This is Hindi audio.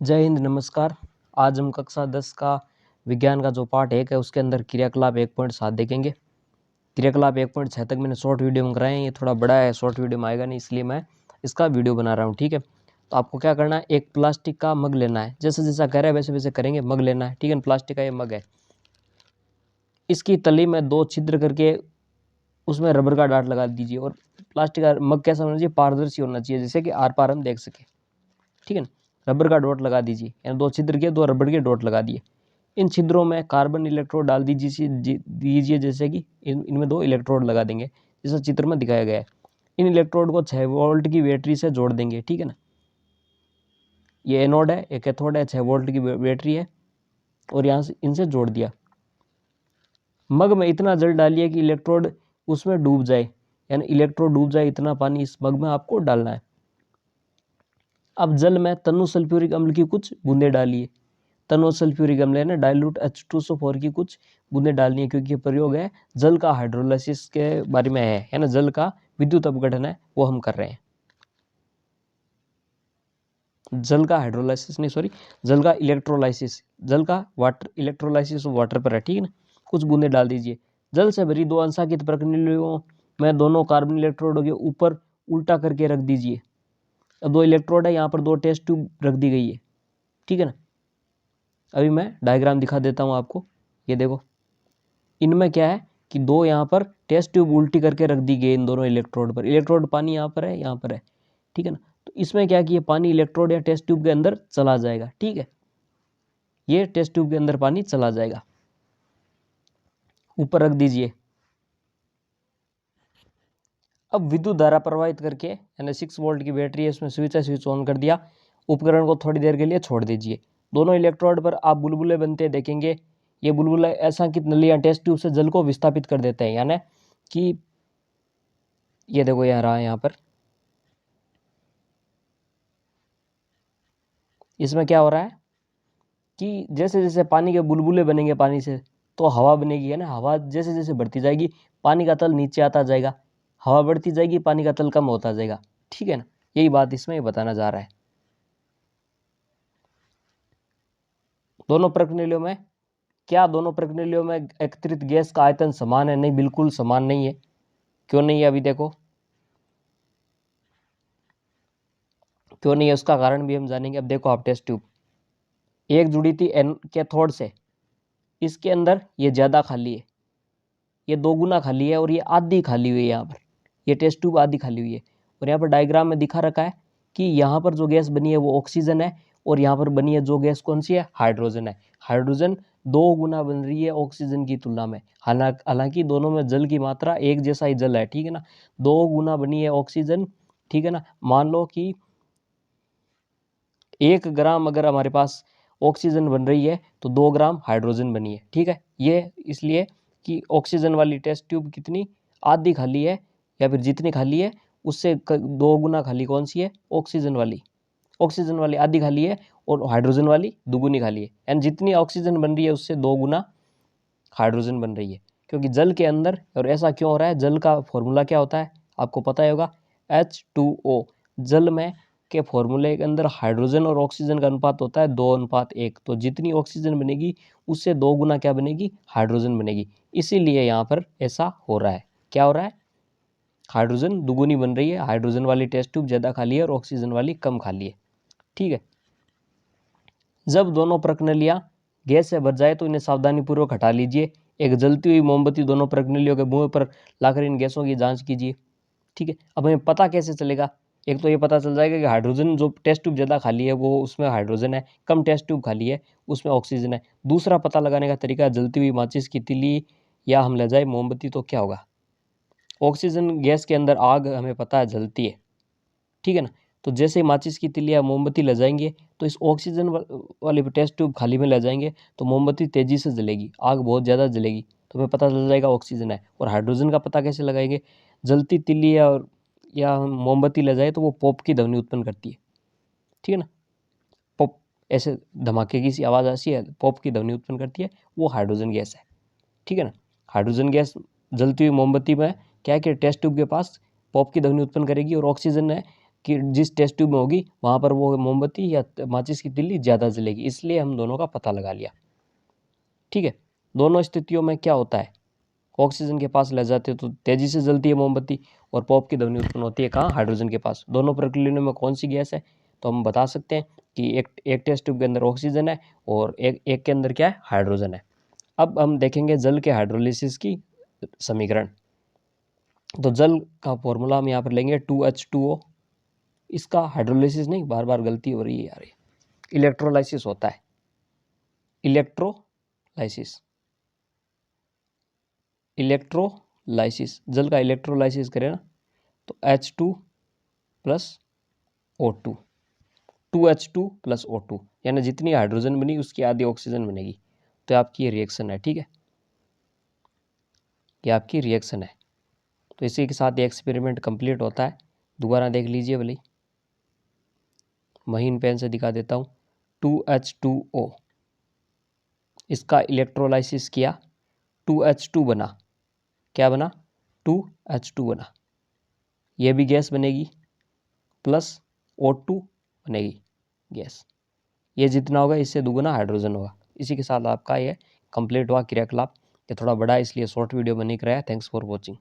जय हिंद, नमस्कार। आज हम कक्षा 10 का विज्ञान का जो पार्ट 1 है उसके अंदर क्रियाकलाप 1.7 देखेंगे। क्रियाकलाप 1.6 तक मैंने शॉर्ट वीडियो में कराए हैं, ये थोड़ा बड़ा है, शॉर्ट वीडियो में आएगा नहीं, इसलिए मैं इसका वीडियो बना रहा हूँ। ठीक है, तो आपको क्या करना है, एक प्लास्टिक का मग लेना है, जैसा जैसा कह रहा है वैसे वैसे करेंगे। मग लेना है, ठीक है, प्लास्टिक का ये मग है। इसकी तली में 2 छिद्र करके उसमें रबर का डाट लगा दीजिए। और प्लास्टिक का मग कैसा होना चाहिए, पारदर्शी होना चाहिए, जैसे कि आर पार हम देख सके। ठीक है ना, रबर का डॉट लगा दीजिए, यानी 2 छिद्र के 2 रबर के डॉट लगा दिए। इन छिद्रों में कार्बन इलेक्ट्रोड डाल दीजिए, जैसे कि इनमें 2 इलेक्ट्रोड लगा देंगे, जैसा चित्र में दिखाया गया है। इन इलेक्ट्रोड को 6 वोल्ट की बैटरी से जोड़ देंगे। ठीक है ना, ये एनोड है, एक कैथोड है, 6 वोल्ट की बैटरी है, और यहाँ से इनसे जोड़ दिया। मग में इतना जल डालिए कि इलेक्ट्रोड उसमें डूब जाए, यानी इलेक्ट्रोड डूब जाए, इतना पानी इस मग में आपको डालना है। अब जल में तनु सल्फ्यूरिक अम्ल की कुछ बूंदे डालिए। तनु सल्फ्यूरिक अम्ल है ना, डाइल्यूट H2SO4 की कुछ बूंदे डालनी है, क्योंकि ये प्रयोग है जल का हाइड्रोलाइसिस के बारे में है ना, जल का विद्युत अपघटन है वो हम कर रहे हैं। जल का हाइड्रोलाइसिस नहीं, सॉरी, जल का इलेक्ट्रोलाइसिस, जल का वाटर इलेक्ट्रोलाइसिस वाटर पर है। ठीक है ना, कुछ बूंदे डाल दीजिए। जल से भरी 2 अंशांकित प्रणालियों में दोनों कार्बन इलेक्ट्रोडों के ऊपर उल्टा करके रख दीजिए। 2 इलेक्ट्रोड है, यहाँ पर 2 टेस्ट ट्यूब रख दी गई है। ठीक है ना, अभी मैं डायग्राम दिखा देता हूँ आपको। ये देखो, इनमें क्या है कि 2 यहाँ पर टेस्ट ट्यूब उल्टी करके रख दी गई इन दोनों इलेक्ट्रोड पर। इलेक्ट्रोड पानी यहाँ पर है, यहाँ पर है। ठीक है ना, तो इसमें क्या है कि ये पानी इलेक्ट्रोड या टेस्ट ट्यूब के अंदर चला जाएगा। ठीक है, ये टेस्ट ट्यूब के अंदर पानी चला जाएगा। ऊपर रख दीजिए। अब विद्युत धारा प्रवाहित करके, यानी 6 वोल्ट की बैटरी है, इसमें स्विच है, स्विच ऑन कर दिया। उपकरण को थोड़ी देर के लिए छोड़ दीजिए। दोनों इलेक्ट्रोड पर आप बुलबुले बनते देखेंगे। ये बुलबुले असांकित नलियां टेस्ट ट्यूब से जल को विस्थापित कर देते हैं, यानी कि ये देखो यहाँ रहा, यहाँ पर इसमें क्या हो रहा है कि जैसे जैसे पानी के बुलबुले बनेंगे पानी से, तो हवा बनेगी, है ना। हवा जैसे जैसे बढ़ती जाएगी, पानी का तल नीचे आता जाएगा। हवा बढ़ती जाएगी, पानी का तल कम होता जाएगा। ठीक है ना, यही बात इसमें बताना जा रहा है। दोनों प्रणालियों में क्या, दोनों प्रणालियों में एकत्रित गैस का आयतन समान है? नहीं, बिल्कुल समान नहीं है। क्यों नहीं है, अभी देखो क्यों नहीं है, उसका कारण भी हम जानेंगे। अब देखो, आप टेस्ट ट्यूब एक जुड़ी थी एन कैथोड से, इसके अंदर ये ज्यादा खाली है, ये 2 गुना खाली है, और ये आधी खाली हुई है। यहाँ पर ये टेस्ट ट्यूब आधी खाली हुई है, और यहाँ पर डायग्राम में दिखा रखा है कि यहाँ पर जो गैस बनी है वो ऑक्सीजन है, और यहाँ पर बनी है जो गैस कौन सी है, हाइड्रोजन है। हाइड्रोजन 2 गुना बन रही है ऑक्सीजन की तुलना में। हालांकि दोनों में जल की मात्रा एक जैसा ही जल है। ठीक है ना, 2 गुना बनी है ऑक्सीजन। ठीक है ना, मान लो कि 1 ग्राम अगर हमारे पास ऑक्सीजन बन रही है तो 2 ग्राम हाइड्रोजन बनी है। ठीक है, ये इसलिए कि ऑक्सीजन वाली टेस्ट ट्यूब कितनी आधी खाली है, या फिर जितनी खाली है उससे 2 गुना खाली कौन सी है, ऑक्सीजन वाली। ऑक्सीजन वाली आधी खाली है, और हाइड्रोजन वाली दुगुनी खाली है, यानी जितनी ऑक्सीजन बन रही है उससे 2 गुना हाइड्रोजन बन रही है। क्योंकि जल के अंदर, और ऐसा क्यों हो रहा है, जल का फॉर्मूला क्या होता है आपको पता ही होगा, H2O। जल में के फॉर्मूले के अंदर हाइड्रोजन और ऑक्सीजन का अनुपात होता है 2:1। तो जितनी ऑक्सीजन बनेगी उससे 2 गुना क्या बनेगी, हाइड्रोजन बनेगी। इसीलिए यहाँ पर ऐसा हो रहा है। क्या हो रहा है, हाइड्रोजन दुगुनी बन रही है, हाइड्रोजन वाली टेस्ट ट्यूब ज़्यादा खाली है और ऑक्सीजन वाली कम खाली है। ठीक है, जब दोनों प्रणालियाँ गैस से भर जाए तो इन्हें सावधानीपूर्वक हटा लीजिए। एक जलती हुई मोमबत्ती दोनों प्रणालियों के मुंह पर लाकर इन गैसों की जांच कीजिए। ठीक है, अब हमें पता कैसे चलेगा, एक तो ये पता चल जाएगा कि हाइड्रोजन जो टेस्ट ट्यूब ज़्यादा खाली है वो उसमें हाइड्रोजन है, कम टेस्ट ट्यूब खाली है उसमें ऑक्सीजन है। दूसरा पता लगाने का तरीका, जलती हुई माचिस की तिली या हम ले जाए मोमबत्ती तो क्या होगा, ऑक्सीजन गैस के अंदर आग हमें पता है जलती है। ठीक है ना, तो जैसे ही माचिस की तिली या मोमबत्ती ले जाएंगे तो इस ऑक्सीजन वाली टेस्ट ट्यूब खाली में ले जाएंगे तो मोमबत्ती तेजी से जलेगी, आग बहुत ज़्यादा जलेगी, तो हमें पता चल जाएगा ऑक्सीजन है। और हाइड्रोजन का पता कैसे लगाएंगे, जलती तिल्ली या मोमबत्ती ले जाए तो वो पॉप की ध्वनि उत्पन्न करती है। ठीक है ना, पॉप, ऐसे धमाके की सी आवाज़ आती है, पॉप की ध्वनि उत्पन्न करती है, वो हाइड्रोजन गैस है। ठीक है ना, हाइड्रोजन गैस जलती हुई मोमबत्ती में क्या है कि टेस्ट ट्यूब के पास पॉप की ध्वनि उत्पन्न करेगी, और ऑक्सीजन है कि जिस टेस्ट ट्यूब में होगी वहाँ पर वो मोमबत्ती या माचिस की तिल्ली ज़्यादा जलेगी, इसलिए हम दोनों का पता लगा लिया। ठीक है, दोनों स्थितियों में क्या होता है, ऑक्सीजन के पास ले जाते हो तो तेजी से जलती है मोमबत्ती और पॉप की ध्वनि उत्पन्न होती है कहाँ, हाइड्रोजन के पास। दोनों प्रक्रियाओं में कौन सी गैस है, तो हम बता सकते हैं कि एक टेस्ट ट्यूब के अंदर ऑक्सीजन है और एक के अंदर क्या है, हाइड्रोजन है। अब हम देखेंगे जल के हाइड्रोलिसिस की समीकरण। तो जल का फॉर्मूला हम यहाँ पर लेंगे 2H2O। इसका हाइड्रोलिसिस नहीं, बार बार गलती हो रही है यार, इलेक्ट्रोलाइसिस होता है, इलेक्ट्रोलाइसिस। इलेक्ट्रोलाइसिस, जल का इलेक्ट्रोलाइसिस करें ना तो H2 plus O2, 2H2 plus O2, यानी जितनी हाइड्रोजन बनी उसकी आधी ऑक्सीजन बनेगी। तो आपकी ये रिएक्शन है। ठीक है, ये आपकी रिएक्शन है। तो इसी के साथ ये एक्सपेरिमेंट कंप्लीट होता है। दोबारा देख लीजिए भले, महीन पेन से दिखा देता हूँ। 2H2O, इसका इलेक्ट्रोलाइसिस किया, 2H2 बना, क्या बना, 2H2 बना, ये भी गैस बनेगी, प्लस O2 बनेगी गैस। ये जितना होगा इससे दुगुना हाइड्रोजन होगा। इसी के साथ आपका ये कंप्लीट हुआ क्रियाकलाप। ये थोड़ा बड़ा है इसलिए शॉर्ट वीडियो बनी कराया। Thanks for watching.